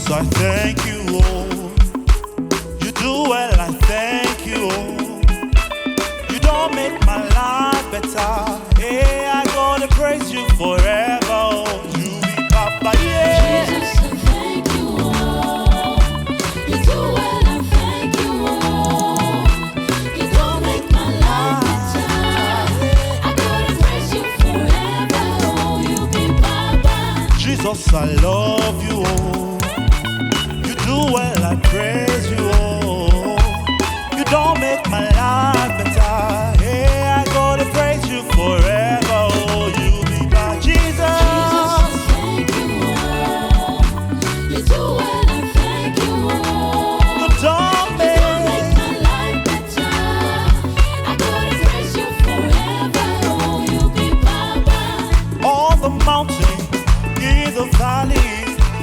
Jesus, I thank you, oh. You do well, I thank you, oh. You don't make my life better. Hey, I gonna praise you forever, oh. You be Papa, yeah. Jesus, I thank you, oh. You do well, I thank you, oh. You don't make my life better. I gonna praise you forever, oh. You be Papa. Jesus, I love you, oh. You do well, I praise you, oh. You don't make my life better. Hey, I gonna praise you forever, oh. You be my Jesus. I thank you, oh. You do well, I thank you, oh. You don't You make don't make my life better. I gonna praise you forever, oh. You be Papa. all the mountains, in the valley,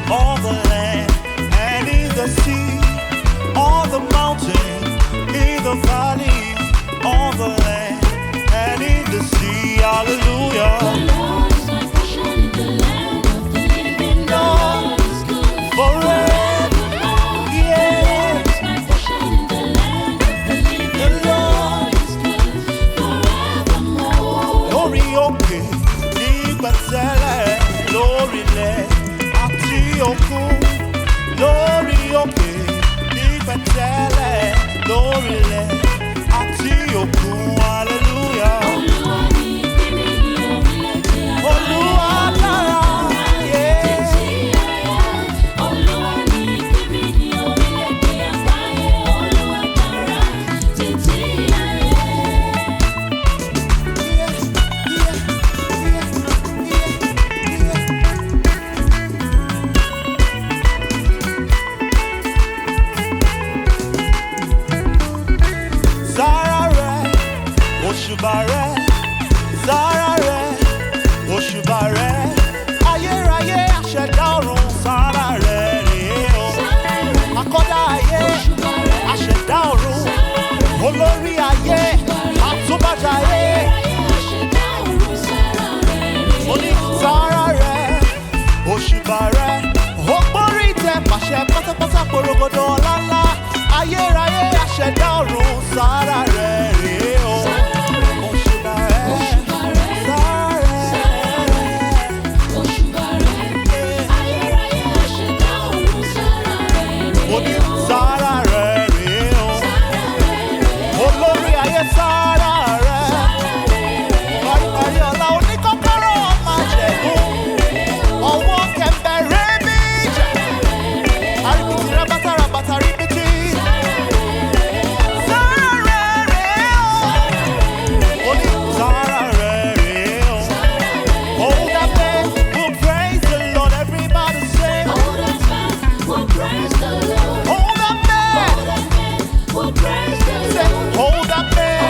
all the land, and in the sea. All the mountains, in the valley, all the land, and in the sea. Hallelujah. The Lord is my portion in the land of the living. The Lord is good forevermore. Yeah. The Lord is my portion in the land of the living. The Lord is good forevermore. Lórí òkè, nígbà tẹ́lẹ̀, lórílẹ̀ àti òkun. Lórí òkè, nígbà tẹ́lẹ̀, lórílẹ̀ àti òkun. Hallelujah. Olúwa ni ìpínlẹ̀ ní orílẹ̀-èdè àgbáyé. Olúwa dára, yeah. Títí ayé. Olúwa ni ìpínlẹ̀ ní orílẹ̀-èdè àgbáyé. Olúwa dára títí ayé. Sára rẹ̀, òṣùbà rẹ̀, sára rẹ̀, òṣùbà rẹ̀, ayérayé àṣẹ̀dá ọ̀run, sára rẹ̀ rèé o. Akọ́dá ayé, àṣẹ̀dá ọ̀run, olórí ayé, àtúbàjáyé. Mo ní sára rẹ̀, òṣùbà rẹ̀, ó gbórí ìtẹ́ pàṣẹ pátápátá porogodo ọlá ńlá, ayérayé àṣẹ̀dá ọ̀run, sára rẹ̀ rèé o. Òṣùbà rẹ̀, sára rẹ̀, mo ní sára rẹ̀ rèé o. Olórí ayé, sára rẹ̀, paríparí ọlá, oníkọ́kọ́rọ́ ọmọ àjẹ̀gún, ọwọ́ kẹ̀mbẹ̀rẹ̀ méjì, àríbìtì rábátà rábátà ríbìtì. Sára rẹ̀ rèé o. Mo ní sára rẹ̀ rèé o. Hold that man, we'll praise the Lord. Everybody say, hold that man. Say, hold that man.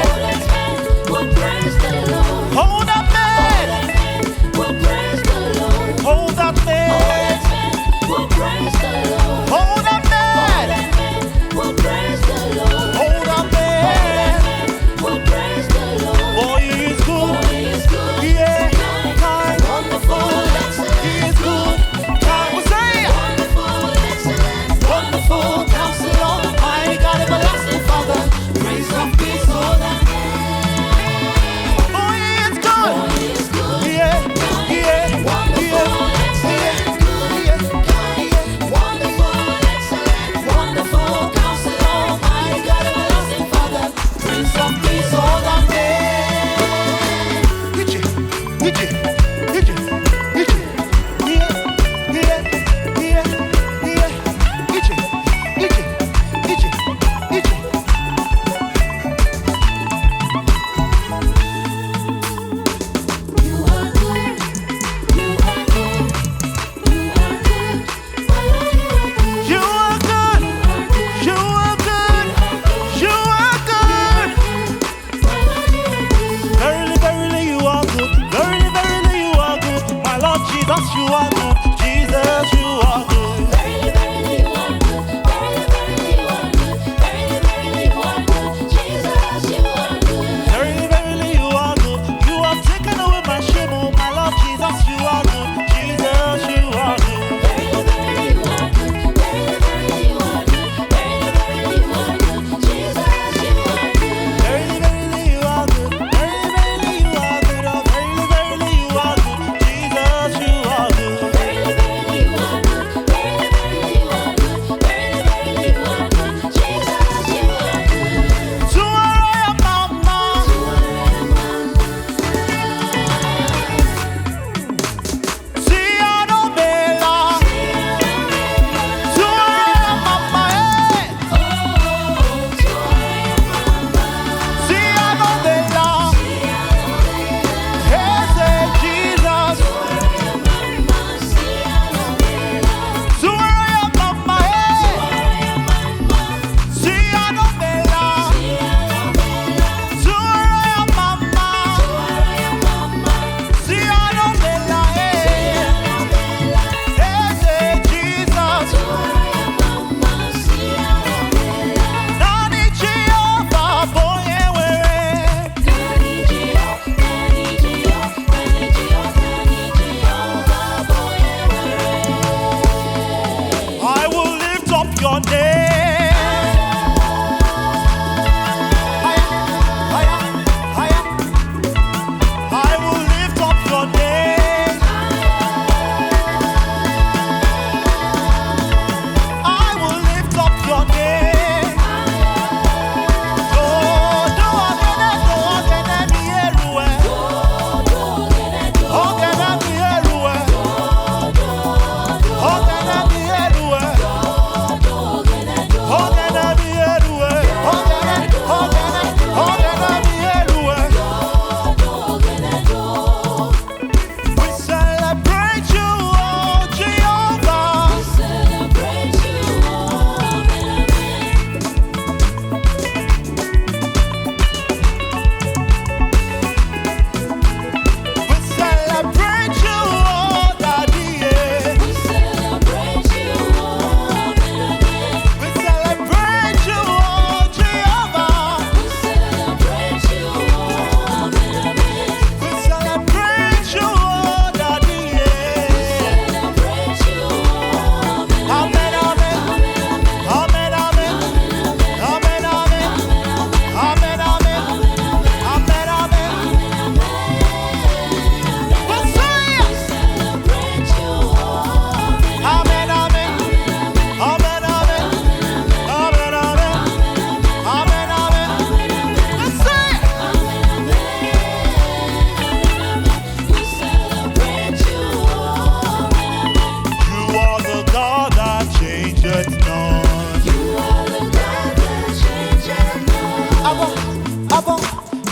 Hold that man. Hold that man. Hold that man. Hold that man. Boy, he is good. Yeah, kind, wonderful. He is good. Kind, we say, wonderful counselor, my God, everlasting Father, Prince of Peace, all that. Boy, he is good. Yeah, yeah, yeah, yeah, Wonderful counselor, my God, everlasting Father, Prince of Peace, all that man. You are good, you are good, you are good, you are good, you are good, you are good. Verily, verily, you are good. Verily, verily, you are good. My Lord Jesus, you are good. Jesus, you are good. Verily, verily, you are good. Verily, verily, you are good. Verily, verily, you are good. Jesus, you are good. Verily, verily, you are good. You have taken away my shame, oh my Lord Jesus, you are good. Jesus, you are good. Verily, verily, you are good.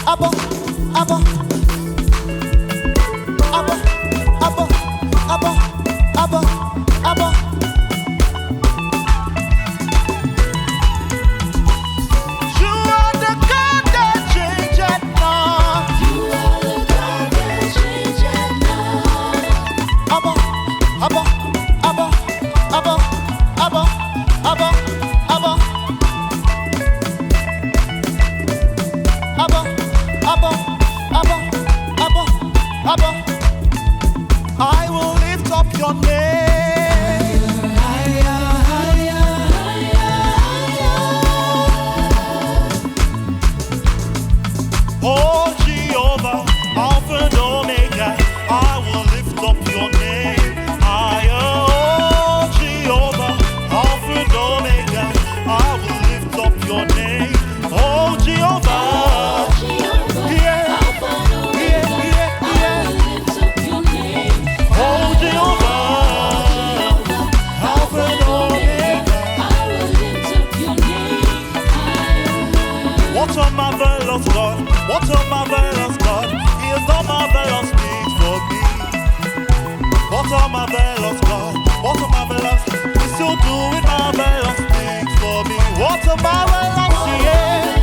Abba, Abba, Abba, Abba, Abba, Abba, Abba. You are the God that changes not. You are the God that changes not. Abba, Abba, Abba, Abba, Abba, Abba, Abba, Abba, Abba, Abba, Abba, Abba. I will lift up your name. Higher, higher, oh Jehovah, Alpha and Omega, I will lift up your name. Higher, oh Jehovah, Alpha and Omega, I will lift up your name. Oh Jehovah, yeah, yeah, yeah, yeah. Oh Jehovah, Alpha and Omega. What a marvelous God, what a marvelous God, He has done marvelous things for me. What a marvelous God, what a marvelous, He's still doing marvelous things for me. What a marvelous, yeah.